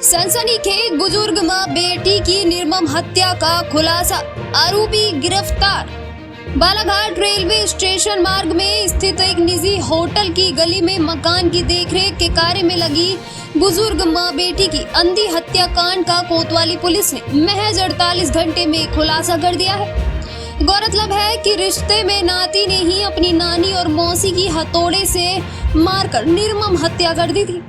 सनसनीखेज बुजुर्ग मां बेटी की निर्मम हत्या का खुलासा, आरोपी गिरफ्तार। बालाघाट रेलवे स्टेशन मार्ग में स्थित एक निजी होटल की गली में मकान की देखरेख के कार्य में लगी बुजुर्ग मां बेटी की अंधी हत्याकांड का कोतवाली पुलिस ने महज 48 घंटे में खुलासा कर दिया है। गौरतलब है कि रिश्ते में नाती ने ही अपनी नानी और मौसी की हथौड़े से मारकर निर्मम हत्या कर दी थी।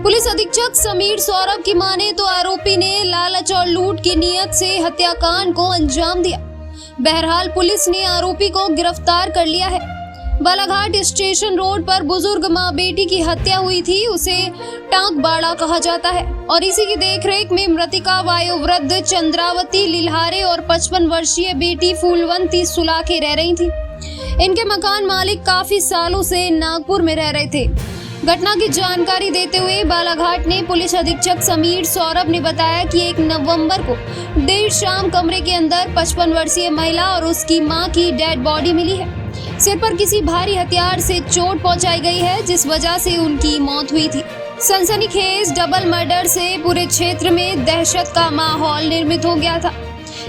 पुलिस अधीक्षक समीर सौरभ की माने तो आरोपी ने लालच और लूट की नीयत से हत्याकांड को अंजाम दिया। बहरहाल पुलिस ने आरोपी को गिरफ्तार कर लिया है। बालाघाट स्टेशन रोड पर बुजुर्ग मां बेटी की हत्या हुई थी, उसे टांक बाड़ा कहा जाता है और इसी की देखरेख में मृतिका वायोवृद्ध चंद्रावती लिल्हारे और 55 वर्षीय बेटी फूलवंती सुलाखे रह रही थी। इनके मकान मालिक काफी सालों से नागपुर में रह रहे थे। घटना की जानकारी देते हुए बालाघाट ने पुलिस अधीक्षक समीर सौरभ ने बताया कि 1 नवंबर को देर शाम कमरे के अंदर 55 वर्षीय महिला और उसकी मां की डेड बॉडी मिली है। सिर पर किसी भारी हथियार से चोट पहुंचाई गई है, जिस वजह से उनकी मौत हुई थी। सनसनीखेज डबल मर्डर से पूरे क्षेत्र में दहशत का माहौल निर्मित हो गया था।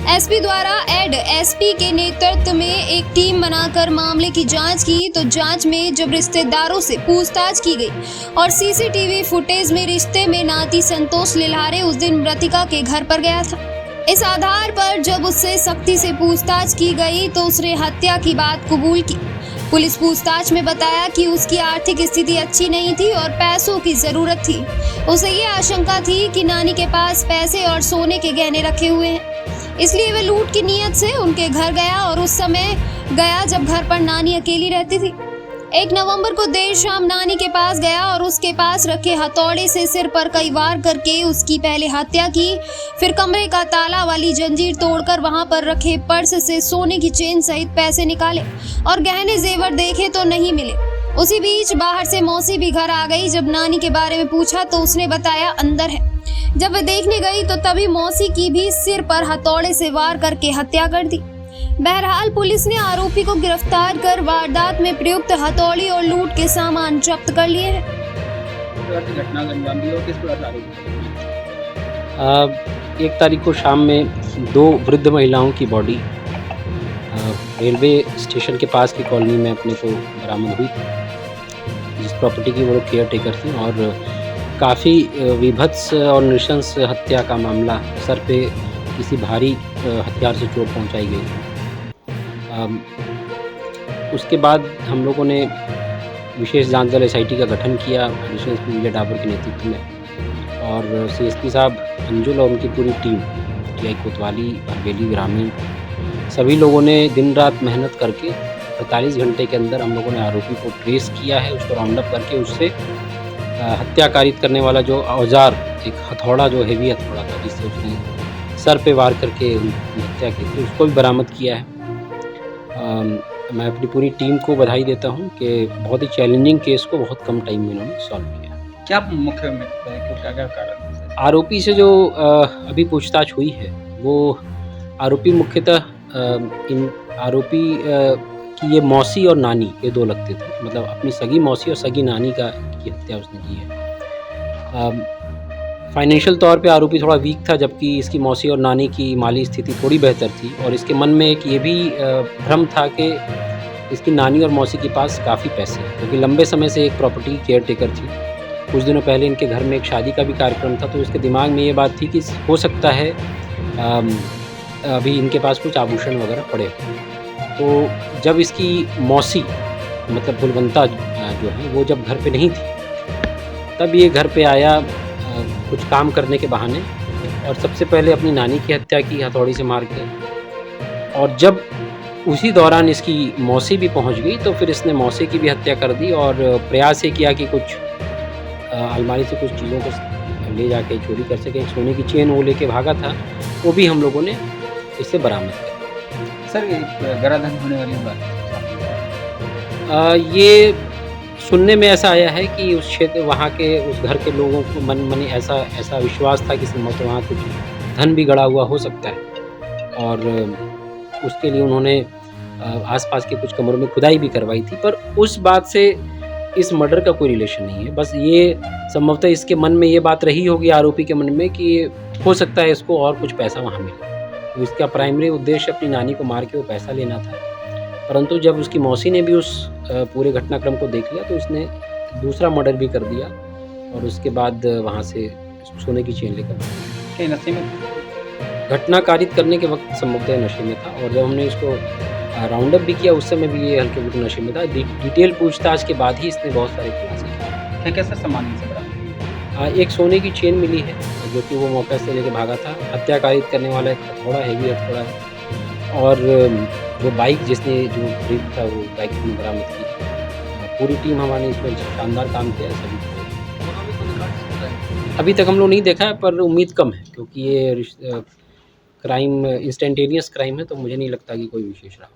एसपी द्वारा एड एसपी के नेतृत्व में एक टीम बनाकर मामले की जांच की, तो जांच में जब रिश्तेदारों से पूछताछ की गई और सीसीटीवी फुटेज में रिश्ते में नाती संतोष लिल्हारे उस दिन मृतिका के घर पर गया था। इस आधार पर जब उससे सख्ती से पूछताछ की गई तो उसने हत्या की बात कबूल की। पुलिस पूछताछ में बताया कि उसकी आर्थिक स्थिति अच्छी नहीं थी और पैसों की जरूरत थी। उसे ये आशंका थी कि नानी के पास पैसे और सोने के गहने रखे हुए हैं, इसलिए वह लूट की नीयत से उनके घर गया और उस समय गया जब घर पर नानी अकेली रहती थी। 1 नवंबर को देर शाम नानी के पास गया और उसके पास रखे हथौड़े से सिर पर कई वार करके उसकी पहले हत्या की। फिर कमरे का ताला वाली जंजीर तोड़कर वहां पर रखे पर्स से सोने की चेन सहित पैसे निकाले और गहने जेवर देखे तो नहीं मिले। उसी बीच बाहर से मौसी भी घर आ गई। जब नानी के बारे में पूछा तो उसने बताया अंदर है। जब वह देखने गई तो तभी मौसी की भी सिर पर हथौड़े से वार करके हत्या कर दी। बहरहाल पुलिस ने आरोपी को गिरफ्तार कर वारदात में प्रयुक्त हथौड़ी और लूट के सामान जब्त कर लिए हैं। एक तारीख को शाम में 2 वृद्ध महिलाओं की बॉडी रेलवे स्टेशन के पास की कॉलोनी में अपने को बरामद हुई थी, जिस प्रॉपर्टी की वो केयर टेकर थी और काफ़ी विभत्स और नृशंस हत्या का मामला। सर पे किसी भारी हथियार से चोट पहुंचाई गई। उसके बाद हम लोगों ने विशेष जांच दल SIT का गठन किया एडिशनल एसपी विजय डाबर के नेतृत्व में और CSP साहब अंजुल और उनकी पूरी टीम TI कोतवाली, बरबेली ग्रामीण सभी लोगों ने दिन रात मेहनत करके 48 घंटे के अंदर हम लोगों ने आरोपी को ट्रेस किया है। उसको राउंड अप करके उससे हत्या कारित करने वाला जो औजार, एक हथौड़ा, जो हेवी हथौड़ा था जिससे उसने सर पे वार करके हत्या की थी, उसको भी बरामद किया है। मैं अपनी पूरी टीम को बधाई देता हूं कि बहुत ही चैलेंजिंग केस को बहुत कम टाइम में उन्होंने सॉल्व किया। क्या मुख्य में क्या कारण? आरोपी से जो अभी पूछताछ हुई है वो आरोपी मुख्यतः इन आरोपी कि ये मौसी और नानी ये 2 लगते थे, मतलब अपनी सगी मौसी और सगी नानी की हत्या उसने की है। फाइनेंशियल तौर पे आरोपी थोड़ा वीक था, जबकि इसकी मौसी और नानी की माली स्थिति थोड़ी बेहतर थी और इसके मन में एक ये भी भ्रम था कि इसकी नानी और मौसी के पास काफ़ी पैसे हैं, क्योंकि लंबे समय से एक प्रॉपर्टी की केयर टेकर थी। कुछ दिनों पहले इनके घर में एक शादी का भी कार्यक्रम था, तो इसके दिमाग में ये बात थी कि हो सकता है अभी इनके पास कुछ आभूषण वगैरह पड़े। तो जब इसकी मौसी मतलब फूलवंता जो है वो जब घर पे नहीं थी, तब ये घर पे आया कुछ काम करने के बहाने और सबसे पहले अपनी नानी की हत्या की हथौड़ी से मार के, और जब उसी दौरान इसकी मौसी भी पहुंच गई तो फिर इसने मौसी की भी हत्या कर दी और प्रयास ये किया कि कुछ अलमारी से कुछ चीज़ों को ले जाके चोरी कर सके। एक सोने की चेन वो लेके भागा था, वो भी हम लोगों ने इससे बरामद किया। सर ये गराधन होने वाली बात ये सुनने में ऐसा आया है कि उस क्षेत्र वहाँ के उस घर के लोगों को मन ऐसा विश्वास था कि वहाँ कुछ धन भी गड़ा हुआ हो सकता है और उसके लिए उन्होंने आसपास के कुछ कमरों में खुदाई भी करवाई थी, पर उस बात से इस मर्डर का कोई रिलेशन नहीं है। बस ये संभवतः इसके मन में ये बात रही होगी आरोपी के मन में कि हो सकता है इसको और कुछ पैसा वहाँ मिले। तो इसका प्राइमरी उद्देश्य अपनी नानी को मार के वो पैसा लेना था। परंतु जब उसकी मौसी ने भी उस पूरे घटनाक्रम को देख लिया तो उसने दूसरा मर्डर भी कर दिया और उसके बाद वहाँ से सोने की चेन लेकर क्या नशे में घटना कारित करने के वक्त संभवतः नशे में था और जब हमने इसको राउंड अप भी किया उस समय भी ये हल्के फुल्के नशे में था। डिटेल पूछताछ के बाद ही इसने बहुत सारे खुलासे किए। क्या कैसा सामान इनसे बरामद? एक सोने की चेन मिली है जो कि वो मौके से लेके भागा था। हत्या कारित करने वाला एक हथौड़ा, हैवी हथौड़ा है और जो बाइक जिसने जो खरीद था वो बाइक भी बरामद की। पूरी टीम हमारी इसमें शानदार काम किया है सभी। अभी तक हम लोग नहीं देखा है पर उम्मीद कम है क्योंकि ये क्राइम इंस्टेंटेनियस क्राइम है तो मुझे नहीं लगता कि कोई विशेष रहा।